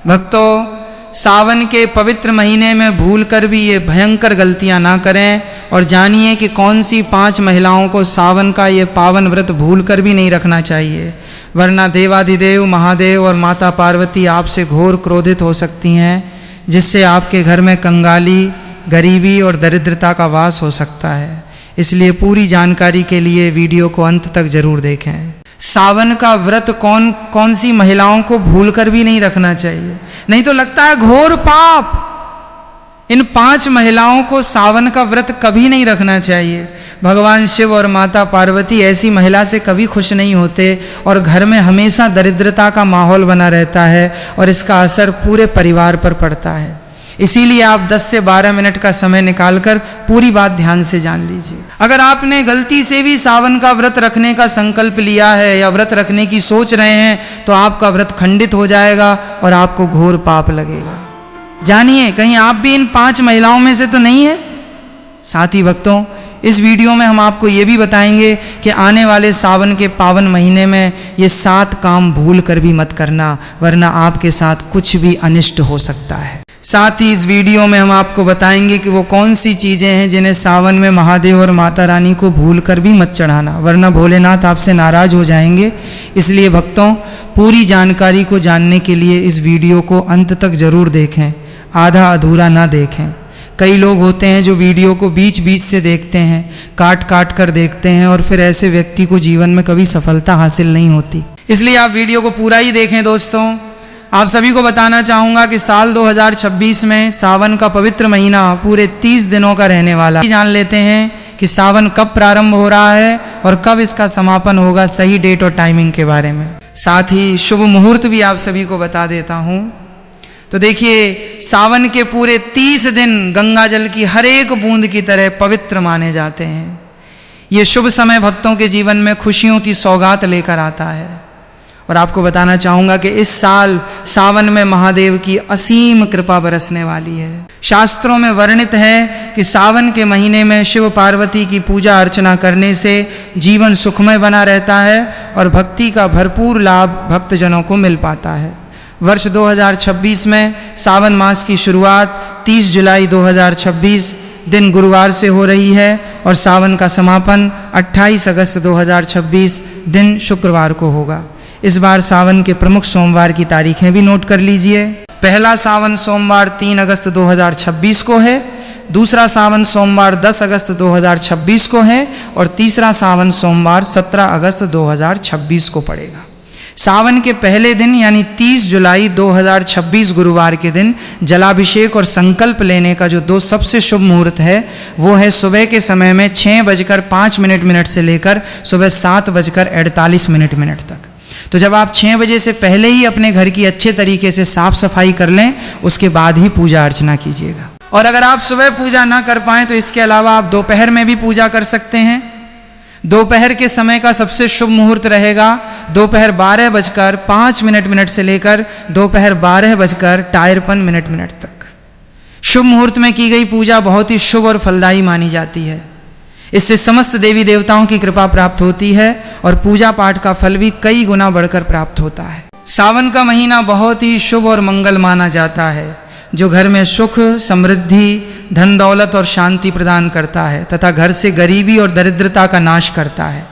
भक्तों, सावन के पवित्र महीने में भूल कर भी ये भयंकर गलतियां ना करें और जानिए कि कौन सी 5 महिलाओं को सावन का ये पावन व्रत भूल कर भी नहीं रखना चाहिए, वरना देवाधिदेव महादेव और माता पार्वती आपसे घोर क्रोधित हो सकती हैं, जिससे आपके घर में कंगाली, गरीबी और दरिद्रता का वास हो सकता है। इसलिए पूरी जानकारी के लिए वीडियो को अंत तक जरूर देखें। सावन का व्रत कौन कौन सी महिलाओं को भूलकर भी नहीं रखना चाहिए, नहीं तो लगता है घोर पाप। इन 5 महिलाओं को सावन का व्रत कभी नहीं रखना चाहिए। भगवान शिव और माता पार्वती ऐसी महिला से कभी खुश नहीं होते और घर में हमेशा दरिद्रता का माहौल बना रहता है और इसका असर पूरे परिवार पर पड़ता है। इसीलिए आप 10 से 12 मिनट का समय निकालकर पूरी बात ध्यान से जान लीजिए। अगर आपने गलती से भी सावन का व्रत रखने का संकल्प लिया है या व्रत रखने की सोच रहे हैं तो आपका व्रत खंडित हो जाएगा और आपको घोर पाप लगेगा। जानिए, कहीं आप भी इन 5 महिलाओं में से तो नहीं है। साथ ही भक्तों, इस वीडियो में हम आपको ये भी बताएंगे कि आने वाले सावन के पावन महीने में ये 7 काम भूल कर भी मत करना, वरना आपके साथ कुछ भी अनिष्ट हो सकता है। साथ ही इस वीडियो में हम आपको बताएंगे कि वो कौन सी चीज़ें हैं जिन्हें सावन में महादेव और माता रानी को भूल कर भी मत चढ़ाना, वरना भोलेनाथ आपसे नाराज हो जाएंगे। इसलिए भक्तों, पूरी जानकारी को जानने के लिए इस वीडियो को अंत तक जरूर देखें, आधा अधूरा ना देखें। कई लोग होते हैं जो वीडियो को बीच बीच से देखते हैं, काट काट कर देखते हैं और फिर ऐसे व्यक्ति को जीवन में कभी सफलता हासिल नहीं होती। इसलिए आप वीडियो को पूरा ही देखें। दोस्तों, आप सभी को बताना चाहूँगा कि साल 2026 में सावन का पवित्र महीना पूरे 30 दिनों का रहने वाला है। जान लेते हैं कि सावन कब प्रारंभ हो रहा है और कब इसका समापन होगा, सही डेट और टाइमिंग के बारे में। साथ ही शुभ मुहूर्त भी आप सभी को बता देता हूँ। तो देखिए, सावन के पूरे 30 दिन गंगा जल की हर एक बूंद की तरह पवित्र माने जाते हैं। ये शुभ समय भक्तों के जीवन में खुशियों की सौगात लेकर आता है। और आपको बताना चाहूँगा कि इस साल सावन में महादेव की असीम कृपा बरसने वाली है। शास्त्रों में वर्णित है कि सावन के महीने में शिव पार्वती की पूजा अर्चना करने से जीवन सुखमय बना रहता है और भक्ति का भरपूर लाभ भक्तजनों को मिल पाता है। वर्ष 2026 में सावन मास की शुरुआत 30 जुलाई 2026 दिन गुरुवार से हो रही है और सावन का समापन 28 अगस्त 2026 दिन शुक्रवार को होगा। इस बार सावन के प्रमुख सोमवार की तारीखें भी नोट कर लीजिए। पहला सावन सोमवार 3 अगस्त 2026 को है, दूसरा सावन सोमवार 10 अगस्त 2026 को है और तीसरा सावन सोमवार 17 अगस्त 2026 को पड़ेगा। सावन के पहले दिन यानी 30 जुलाई 2026 गुरुवार के दिन जलाभिषेक और संकल्प लेने का जो 2 सबसे शुभ मुहूर्त है वो है सुबह के समय में 6:05 से लेकर सुबह 7:48 तक। तो जब आप 6 बजे से पहले ही अपने घर की अच्छे तरीके से साफ सफाई कर लें, उसके बाद ही पूजा अर्चना कीजिएगा। और अगर आप सुबह पूजा ना कर पाएं तो इसके अलावा आप दोपहर में भी पूजा कर सकते हैं। दोपहर के समय का सबसे शुभ मुहूर्त रहेगा दोपहर 12:05 से लेकर दोपहर 12:53 तक। शुभ मुहूर्त में की गई पूजा बहुत ही शुभ और फलदायी मानी जाती है। इससे समस्त देवी देवताओं की कृपा प्राप्त होती है और पूजा पाठ का फल भी कई गुना बढ़कर प्राप्त होता है। सावन का महीना बहुत ही शुभ और मंगल माना जाता है, जो घर में सुख, समृद्धि, धन दौलत और शांति प्रदान करता है तथा घर से गरीबी और दरिद्रता का नाश करता है।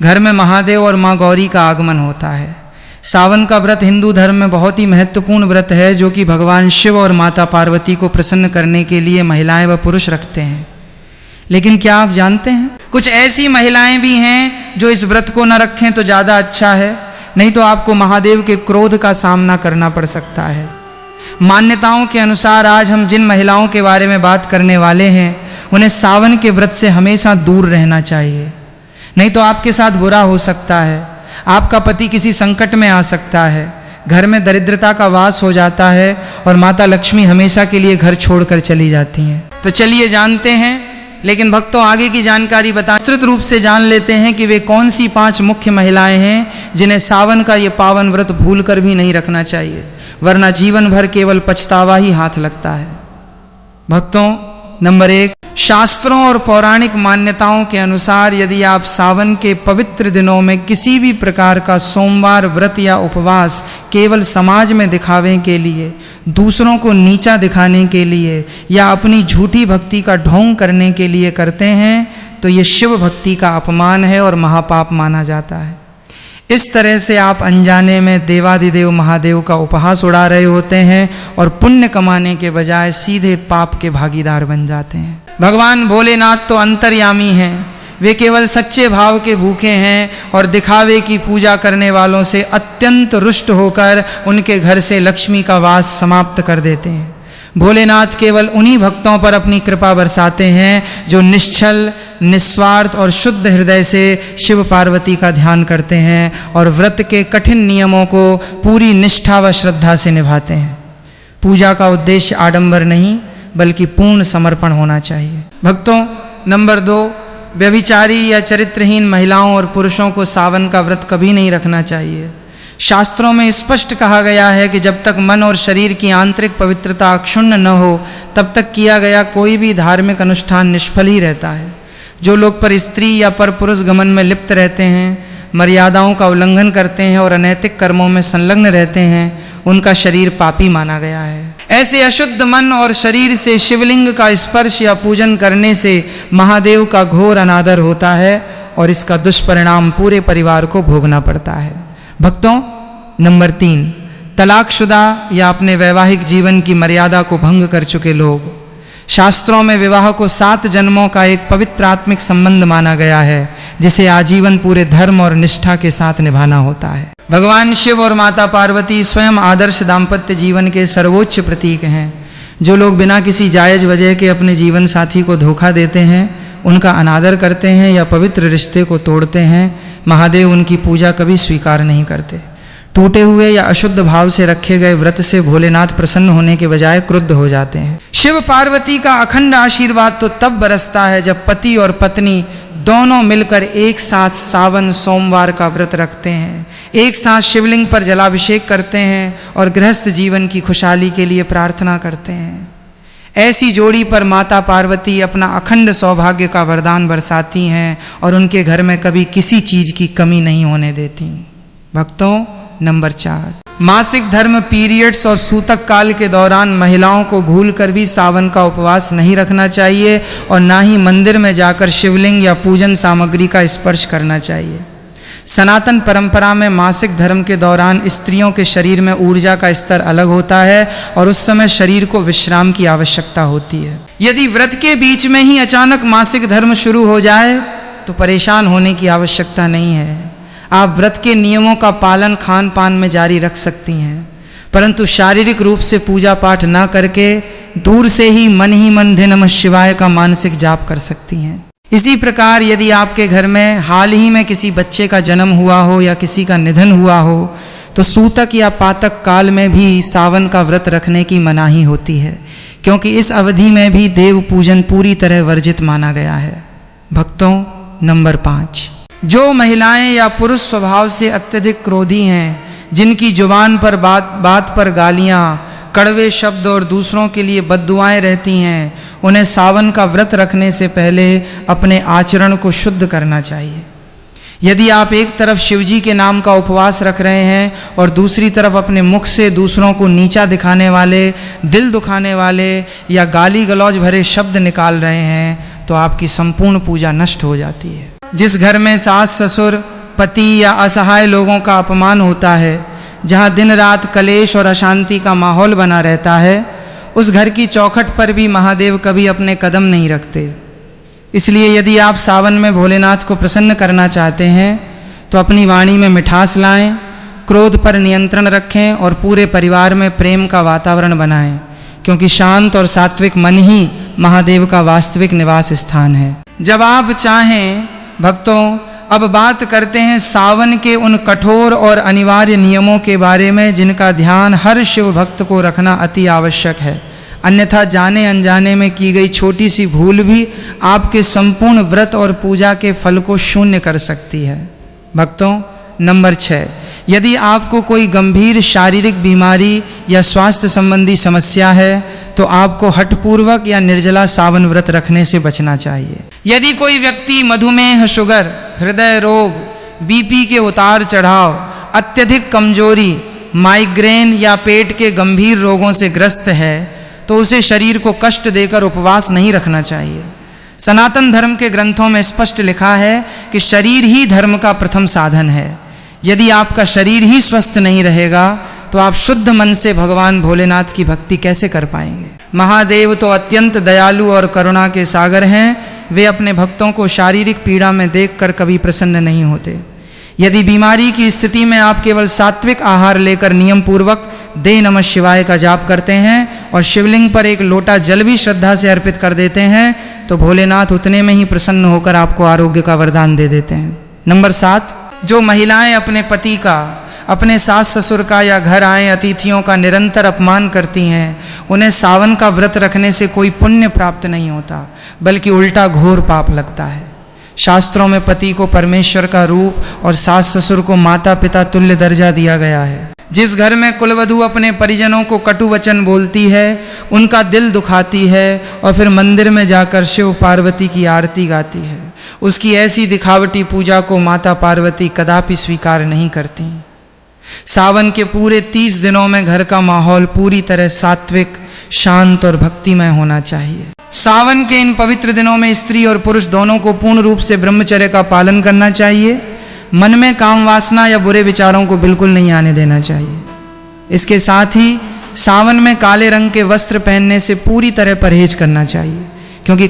घर में महादेव और माँ गौरी का आगमन होता है। सावन का व्रत हिंदू धर्म में बहुत ही महत्वपूर्ण व्रत है, जो कि भगवान शिव और माता पार्वती को प्रसन्न करने के लिए महिलाएं व पुरुष रखते हैं। लेकिन क्या आप जानते हैं, कुछ ऐसी महिलाएं भी हैं जो इस व्रत को न रखें तो ज़्यादा अच्छा है, नहीं तो आपको महादेव के क्रोध का सामना करना पड़ सकता है। मान्यताओं के अनुसार आज हम जिन महिलाओं के बारे में बात करने वाले हैं उन्हें सावन के व्रत से हमेशा दूर रहना चाहिए, नहीं तो आपके साथ बुरा हो सकता है। आपका पति किसी संकट में आ सकता है, घर में दरिद्रता का वास हो जाता है और माता लक्ष्मी हमेशा के लिए घर छोड़कर चली जाती हैं। तो चलिए जानते हैं, लेकिन भक्तों आगे की जानकारी विस्तृत रूप से जान लेते हैं कि वे कौन सी 5 मुख्य महिलाएं हैं जिन्हें सावन का ये पावन व्रत भूल कर भी नहीं रखना चाहिए, वरना जीवन भर केवल पछतावा ही हाथ लगता है। भक्तों, नंबर 1, शास्त्रों और पौराणिक मान्यताओं के अनुसार यदि आप सावन के पवित्र दिनों में किसी भी प्रकार का सोमवार व्रत या उपवास केवल समाज में दिखावे के लिए, दूसरों को नीचा दिखाने के लिए या अपनी झूठी भक्ति का ढोंग करने के लिए करते हैं तो ये शिव भक्ति का अपमान है और महापाप माना जाता है। इस तरह से आप अनजाने में देवाधिदेव महादेव का उपहास उड़ा रहे होते हैं और पुण्य कमाने के बजाय सीधे पाप के भागीदार बन जाते हैं। भगवान भोलेनाथ तो अंतर्यामी हैं, वे केवल सच्चे भाव के भूखे हैं और दिखावे की पूजा करने वालों से अत्यंत रुष्ट होकर उनके घर से लक्ष्मी का वास समाप्त कर देते हैं। भोलेनाथ केवल उन्हीं भक्तों पर अपनी कृपा बरसाते हैं जो निश्चल, निस्वार्थ और शुद्ध हृदय से शिव पार्वती का ध्यान करते हैं और व्रत के कठिन नियमों को पूरी निष्ठा व श्रद्धा से निभाते हैं। पूजा का उद्देश्य आडंबर नहीं बल्कि पूर्ण समर्पण होना चाहिए। भक्तों, नंबर 2, व्यभिचारी या चरित्रहीन महिलाओं और पुरुषों को सावन का व्रत कभी नहीं रखना चाहिए। शास्त्रों में स्पष्ट कहा गया है कि जब तक मन और शरीर की आंतरिक पवित्रता अक्षुण्ण न हो तब तक किया गया कोई भी धार्मिक अनुष्ठान निष्फल ही रहता है। जो लोग पर स्त्री या पर पुरुष गमन में लिप्त रहते हैं, मर्यादाओं का उल्लंघन करते हैं और अनैतिक कर्मों में संलग्न रहते हैं, उनका शरीर पापी माना गया है। ऐसे अशुद्ध मन और शरीर से शिवलिंग का स्पर्श या पूजन करने से महादेव का घोर अनादर होता है और इसका दुष्परिणाम पूरे परिवार को भोगना पड़ता है। भक्तों, नंबर 3, तलाकशुदा या अपने वैवाहिक जीवन की मर्यादा को भंग कर चुके लोग। शास्त्रों में विवाह को 7 जन्मों का एक पवित्र आत्मिक संबंध माना गया है जिसे आजीवन पूरे धर्म और निष्ठा के साथ निभाना होता है। भगवान शिव और माता पार्वती स्वयं आदर्श दाम्पत्य जीवन के सर्वोच्च प्रतीक हैं। जो लोग बिना किसी जायज वजह के अपने जीवन साथी को धोखा देते हैं, उनका अनादर करते हैं या पवित्र रिश्ते को तोड़ते हैं, महादेव उनकी पूजा कभी स्वीकार नहीं करते। टूटे हुए या अशुद्ध भाव से रखे गए व्रत से भोलेनाथ प्रसन्न होने के बजाय क्रुद्ध हो जाते हैं। शिव पार्वती का अखंड आशीर्वाद तो तब बरसता है जब पति और पत्नी दोनों मिलकर एक साथ सावन सोमवार का व्रत रखते हैं, एक साथ शिवलिंग पर जलाभिषेक करते हैं और गृहस्थ जीवन की खुशहाली के लिए प्रार्थना करते हैं। ऐसी जोड़ी पर माता पार्वती अपना अखंड सौभाग्य का वरदान बरसाती हैं और उनके घर में कभी किसी चीज की कमी नहीं होने देती। भक्तों, नंबर 4, मासिक धर्म पीरियड्स और सूतक काल के दौरान महिलाओं को भूलकर भी सावन का उपवास नहीं रखना चाहिए और ना ही मंदिर में जाकर शिवलिंग या पूजन सामग्री का स्पर्श करना चाहिए। सनातन परंपरा में मासिक धर्म के दौरान स्त्रियों के शरीर में ऊर्जा का स्तर अलग होता है और उस समय शरीर को विश्राम की आवश्यकता होती है। यदि व्रत के बीच में ही अचानक मासिक धर्म शुरू हो जाए तो परेशान होने की आवश्यकता नहीं है। आप व्रत के नियमों का पालन खान पान में जारी रख सकती हैं, परंतु शारीरिक रूप से पूजा पाठ न करके दूर से ही मन नमः शिवाय का मानसिक जाप कर सकती हैं। इसी प्रकार यदि आपके घर में हाल ही में किसी बच्चे का जन्म हुआ हो या किसी का निधन हुआ हो तो सूतक या पातक काल में भी सावन का व्रत रखने की मनाही होती है, क्योंकि इस अवधि में भी देव पूजन पूरी तरह वर्जित माना गया है। भक्तों, नंबर 5, जो महिलाएं या पुरुष स्वभाव से अत्यधिक क्रोधी हैं, जिनकी जुबान पर बात पर गालियां, कड़वे शब्द और दूसरों के लिए बद्दुआएं रहती हैं, उन्हें सावन का व्रत रखने से पहले अपने आचरण को शुद्ध करना चाहिए। यदि आप एक तरफ शिवजी के नाम का उपवास रख रहे हैं और दूसरी तरफ अपने मुख से दूसरों को नीचा दिखाने वाले, दिल दुखाने वाले या गाली गलौज भरे शब्द निकाल रहे हैं तो आपकी संपूर्ण पूजा नष्ट हो जाती है। जिस घर में सास ससुर, पति या असहाय लोगों का अपमान होता है, जहाँ दिन रात कलेश और अशांति का माहौल बना रहता है, उस घर की चौखट पर भी महादेव कभी अपने कदम नहीं रखते। इसलिए यदि आप सावन में भोलेनाथ को प्रसन्न करना चाहते हैं तो अपनी वाणी में मिठास लाएं, क्रोध पर नियंत्रण रखें और पूरे परिवार में प्रेम का वातावरण बनाएं, क्योंकि शांत और सात्विक मन ही महादेव का वास्तविक निवास स्थान है। जब आप चाहें भक्तों, अब बात करते हैं सावन के उन कठोर और अनिवार्य नियमों के बारे में जिनका ध्यान हर शिव भक्त को रखना अति आवश्यक है, अन्यथा जाने अनजाने में की गई छोटी सी भूल भी आपके संपूर्ण व्रत और पूजा के फल को शून्य कर सकती है। भक्तों, नंबर 6, यदि आपको कोई गंभीर शारीरिक बीमारी या स्वास्थ्य संबंधी समस्या है तो तो आपको हठपूर्वक या निर्जला सावन व्रत रखने से बचना चाहिए। यदि कोई व्यक्ति मधुमेह, शुगर, हृदय रोग, बीपी के उतार चढ़ाव, अत्यधिक कमजोरी, माइग्रेन या पेट के गंभीर रोगों से ग्रस्त है तो उसे शरीर को कष्ट देकर उपवास नहीं रखना चाहिए। सनातन धर्म के ग्रंथों में स्पष्ट लिखा है कि शरीर ही धर्म का प्रथम साधन है। यदि आपका शरीर ही स्वस्थ नहीं रहेगा तो आप शुद्ध मन से भगवान भोलेनाथ की भक्ति कैसे कर पाएंगे। महादेव तो अत्यंत दयालु और करुणा के सागर हैं। वे अपने भक्तों को शारीरिक पीड़ा में देखकर कभी प्रसन्न नहीं होते। यदि बीमारी की स्थिति में आप केवल सात्विक आहार लेकर नियम पूर्वक दे नमः शिवाय का जाप करते हैं और शिवलिंग पर एक लोटा जल भी श्रद्धा से अर्पित कर देते हैं तो भोलेनाथ उतने में ही प्रसन्न होकर आपको आरोग्य का वरदान दे देते हैं। नंबर 7, जो महिलाएं अपने पति का, अपने सास ससुर का या घर आए अतिथियों का निरंतर अपमान करती हैं, उन्हें सावन का व्रत रखने से कोई पुण्य प्राप्त नहीं होता बल्कि उल्टा घोर पाप लगता है। शास्त्रों में पति को परमेश्वर का रूप और सास ससुर को माता पिता तुल्य दर्जा दिया गया है। जिस घर में कुलवधू अपने परिजनों को कटु वचन बोलती है, उनका दिल दुखाती है और फिर मंदिर में जाकर शिव पार्वती की आरती गाती है, उसकी ऐसी दिखावटी पूजा को माता पार्वती कदापि स्वीकार नहीं करती। सावन के पूरे 30 दिनों में घर का माहौल पूरी तरह सात्विक, शांत और भक्तिमय होना चाहिए। सावन के इन पवित्र दिनों में स्त्री और पुरुष दोनों को पूर्ण रूप से ब्रह्मचर्य का पालन करना चाहिए। मन में काम वासना या बुरे विचारों को बिल्कुल नहीं आने देना चाहिए। इसके साथ ही सावन में काले रंग के वस्त्र पहनने से पूरी तरह परहेज करना चाहिए, क्योंकि